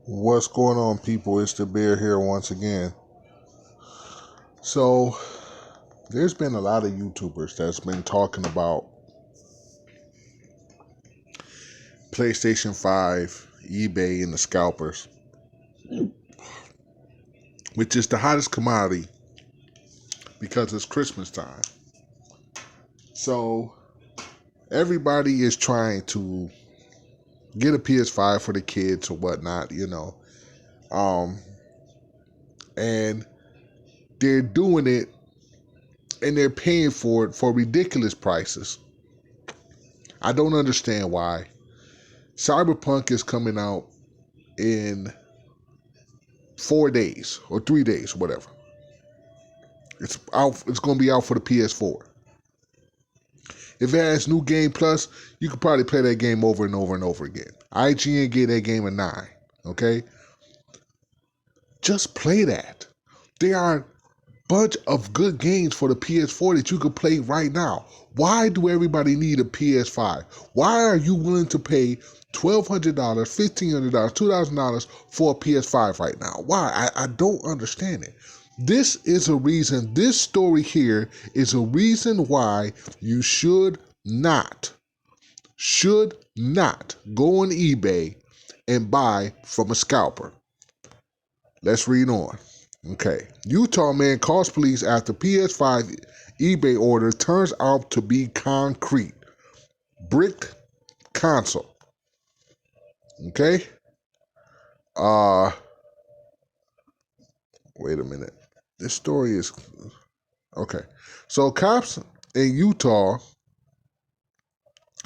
What's going on, people? It's the Bear here once again. So, there's been a lot of YouTubers that's been talking about PlayStation 5, eBay, and the scalpers, which is the hottest commodity because it's Christmas time. So, everybody is trying to get a PS5 for the kids or whatnot, Um, and they're doing it and they're paying for it for ridiculous prices. I don't understand why. Cyberpunk is coming out in 4 days or 3 days, whatever. It's out. It's going to be out for the PS4. If it has New Game Plus, you could probably play that game over and over and over again. IGN gave that game a 9. Okay, just play that. There are a bunch of good games for the PS4 that you could play right now. Why do everybody need a PS5? Why are you willing to pay $1,200, $1,500, $2,000 for a PS5 right now? Why? I don't understand it. This is a reason, this story here is a reason why you should not go on eBay and buy from a scalper. Let's read on. Okay. Utah man calls police after PS5 eBay order turns out to be concrete. Brick console. Okay? Uh Wait a minute. This story is okay. So cops in Utah,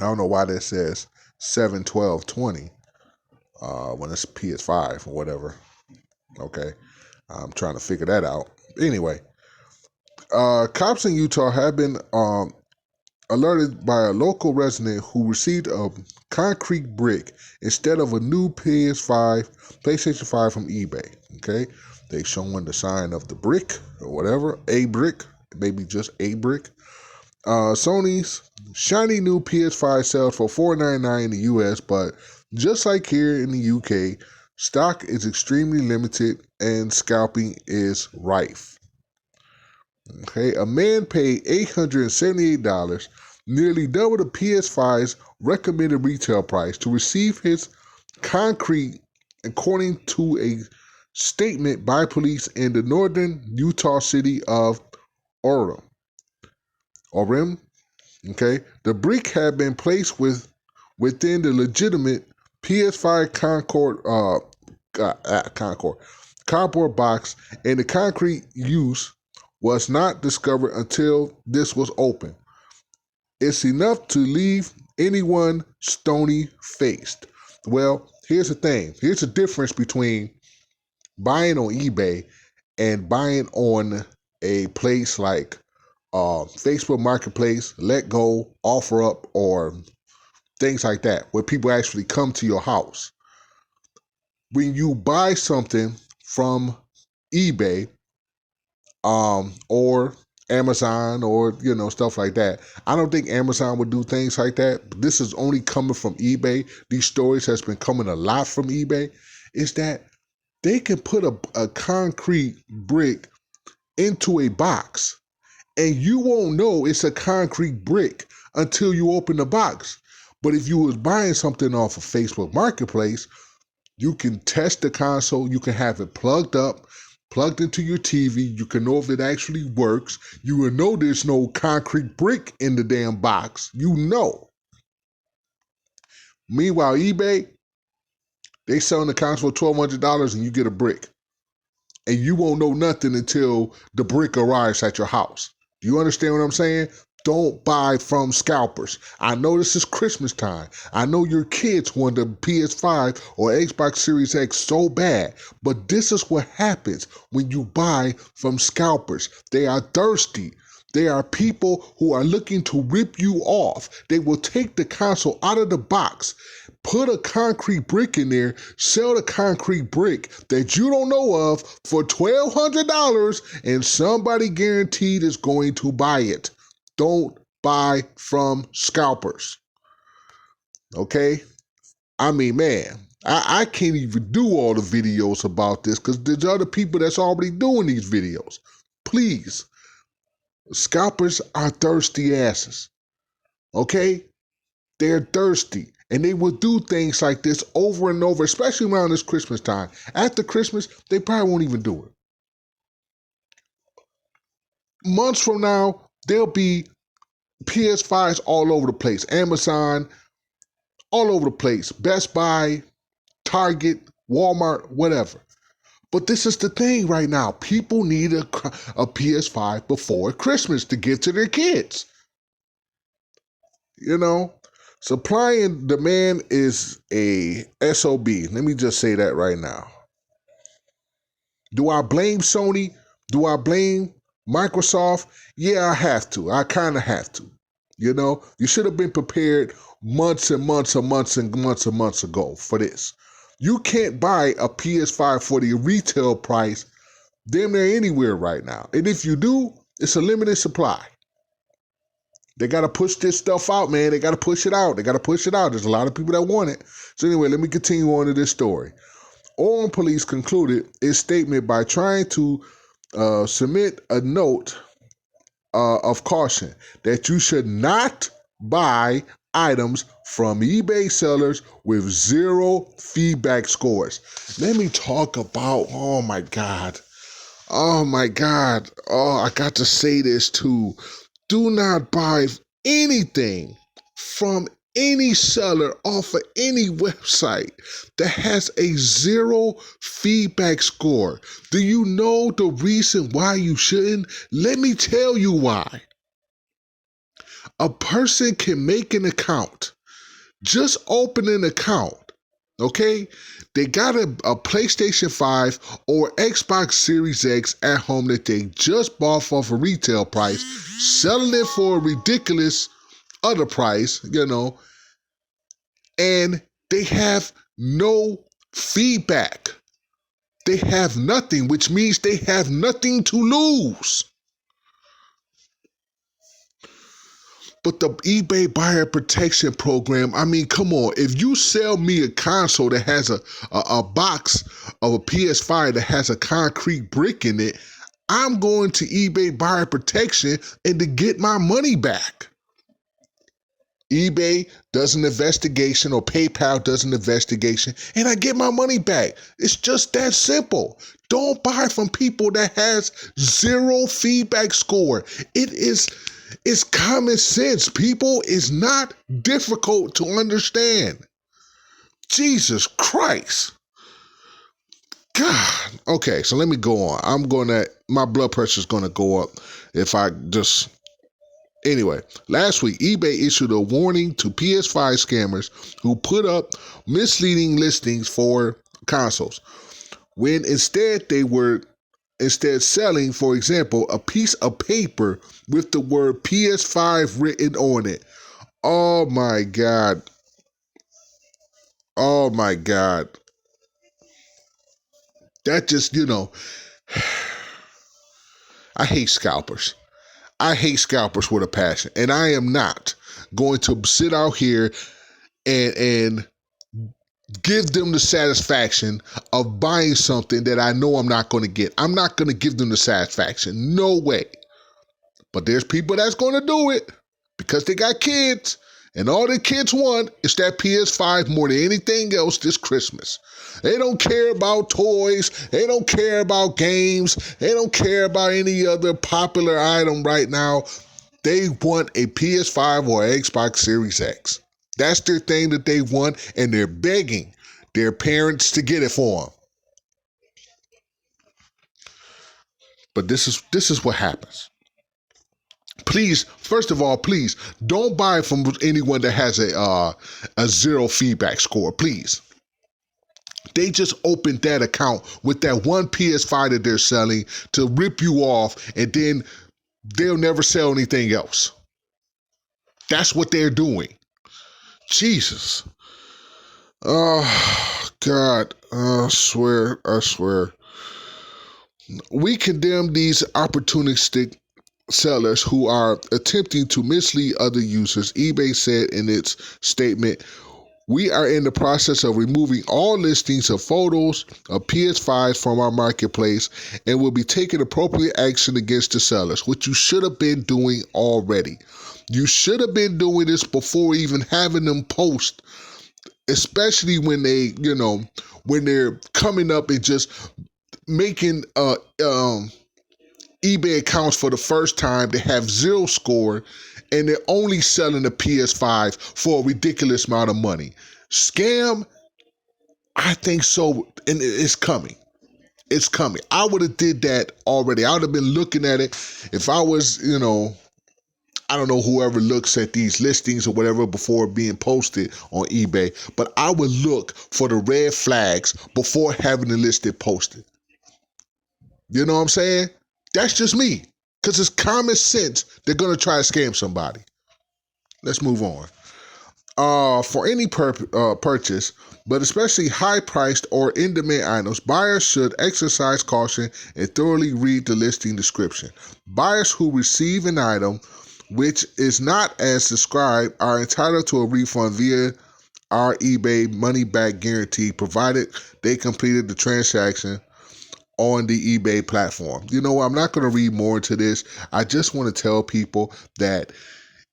I don't know why that says 7/12/20 when it's PS5 or whatever. Okay. I'm trying to figure that out. Anyway, cops in Utah have been alerted by a local resident who received a concrete brick instead of a new PlayStation 5 from eBay. Okay, they showing the sign of the brick or whatever, a brick, maybe just a brick. Sony's shiny new PS5 sells for $499 in the US, but just like here in the UK, stock is extremely limited and scalping is rife. Okay, a man paid $878, nearly double the PS5's recommended retail price, to receive his concrete, according to a statement by police in the northern Utah city of Orem. Okay, the brick had been placed within the legitimate PS5 cardboard box, and the concrete use was not discovered until this was open. It's enough to leave anyone stony-faced. Well, here's the thing. Here's the difference between buying on eBay and buying on a place like Facebook Marketplace, Let Go, OfferUp, or things like that, where people actually come to your house. When you buy something from eBay, or Amazon, or stuff like that, I don't think Amazon would do things like that. But this is only coming from eBay. These stories has been coming a lot from eBay. Is that they can put a concrete brick into a box, and you won't know it's a concrete brick until you open the box. But if you was buying something off of Facebook Marketplace, you can test the console. You can have it plugged into your TV. You can know if it actually works. You will know there's no concrete brick in the damn box. You know. Meanwhile, eBay, they selling the console for $1,200 and you get a brick. And you won't know nothing until the brick arrives at your house. Do you understand what I'm saying? Don't buy from scalpers. I know this is Christmas time. I know your kids want the PS5 or Xbox Series X so bad, but this is what happens when you buy from scalpers. They are thirsty. They are people who are looking to rip you off. They will take the console out of the box, put a concrete brick in there, sell the concrete brick that you don't know of for $1,200, and somebody guaranteed is going to buy it. Don't buy from scalpers. Okay? I mean, man, I can't even do all the videos about this because there's other people that's already doing these videos. Please, scalpers are thirsty asses. Okay? They're thirsty. And they will do things like this over and over, especially around this Christmas time. After Christmas, they probably won't even do it. Months from now, there'll be PS5s all over the place. Amazon, all over the place. Best Buy, Target, Walmart, whatever. But this is the thing right now. People need a PS5 before Christmas to give to their kids. You know, supply and demand is a SOB. Let me just say that right now. Do I blame Sony? Do I blame Microsoft? Yeah, I have to. I kind of have to. You know, you should have been prepared months and months and months and months and months ago for this. You can't buy a PS5 for the retail price damn near anywhere right now. And if you do, it's a limited supply. They got to push this stuff out, man. They got to push it out. They got to push it out. There's a lot of people that want it. So anyway, let me continue on to this story. Orem Police concluded its statement by trying to submit a note of caution that you should not buy items from eBay sellers with zero feedback scores. Let me talk about, oh my God. Oh, I got to say this too. Do not buy anything from any seller off of any website that has a zero feedback score. Do you know the reason why you shouldn't? Let me tell you why. A person can make an account. Just open an account. Okay? They got a PlayStation 5 or Xbox Series X at home that they just bought off a retail price, selling it for a ridiculous other price, you know, and they have no feedback. They have nothing, which means they have nothing to lose. But the eBay buyer protection program, I mean, come on. If you sell me a console that has a box of a PS5 that has a concrete brick in it, I'm going to eBay buyer protection and to get my money back. eBay does an investigation or PayPal does an investigation and I get my money back. It's just that simple. Don't buy from people that has zero feedback score. It's common sense, people. It's not difficult to understand. Jesus Christ. God. Okay, so let me go on. My blood pressure is gonna go up if I just. Anyway, last week, eBay issued a warning to PS5 scammers who put up misleading listings for consoles, when instead they were selling, for example, a piece of paper with the word PS5 written on it. Oh my God. Oh my God. That just, I hate scalpers. I hate scalpers with a passion. And I am not going to sit out here and give them the satisfaction of buying something that I know I'm not going to get. I'm not going to give them the satisfaction. No way. But there's people that's going to do it because they got kids. And all the kids want is that PS5 more than anything else this Christmas. They don't care about toys. They don't care about games. They don't care about any other popular item right now. They want a PS5 or Xbox Series X. That's their thing that they want, and they're begging their parents to get it for them. But this is what happens. Please, first of all, please don't buy from anyone that has a zero feedback score. Please. They just opened that account with that one PS5 that they're selling to rip you off, and then they'll never sell anything else. That's what they're doing. Jesus. Oh, God. I swear. We condemn these opportunistic sellers who are attempting to mislead other users, eBay said in its statement. We are in the process of removing all listings of photos of PS5s from our marketplace and will be taking appropriate action against the sellers, which you should have been doing already. You should have been doing this before even having them post, especially when they, when they're coming up and just making eBay accounts for the first time. They have zero score and they're only selling the PS5 for a ridiculous amount of money. Scam? I think so, and it's coming. It's coming. I would have did that already. I would have been looking at it if I was, I don't know whoever looks at these listings or whatever before being posted on eBay, but I would look for the red flags before having the listing posted. You know what I'm saying? That's just me. Because it's common sense they're going to try to scam somebody. Let's move on. For any purchase, but especially high-priced or in-demand items, buyers should exercise caution and thoroughly read the listing description. Buyers who receive an item which is not as described are entitled to a refund via our eBay money-back guarantee, provided they completed the transaction on the eBay platform. You know, I'm not going to read more into this. I just want to tell people that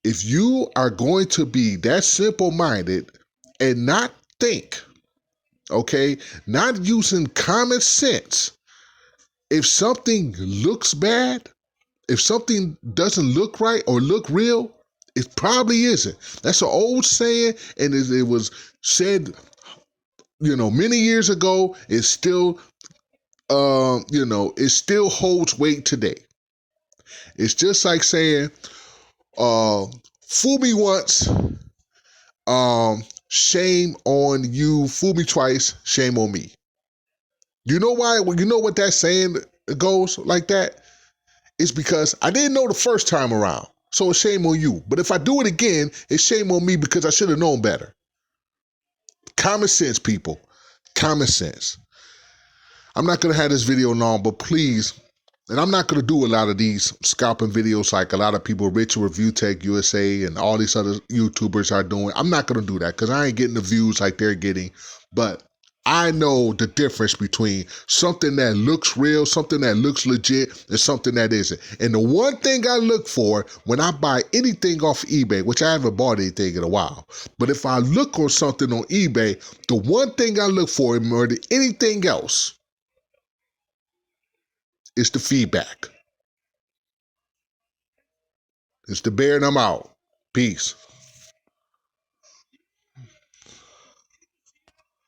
if you are going to be that simple-minded and not think, okay, not using common sense, if something looks bad, if something doesn't look right or look real, it probably isn't. That's an old saying, and it was said, many years ago. It's still, it still holds weight today. It's just like saying, fool me once, shame on you. Fool me twice, shame on me. You know why? Well, you know what that saying goes like that? It's because I didn't know the first time around, so it's shame on you. But if I do it again, it's shame on me because I should have known better. Common sense, people. Common sense. I'm not going to have this video long, but please, and I'm not going to do a lot of these scalping videos like a lot of people, Rich Review Tech USA and all these other YouTubers are doing. I'm not going to do that because I ain't getting the views like they're getting. But I know the difference between something that looks real, something that looks legit, and something that isn't. And the one thing I look for when I buy anything off eBay, which I haven't bought anything in a while, but if I look on something on eBay, the one thing I look for more than anything else is the feedback. It's the bear and I'm out. Peace.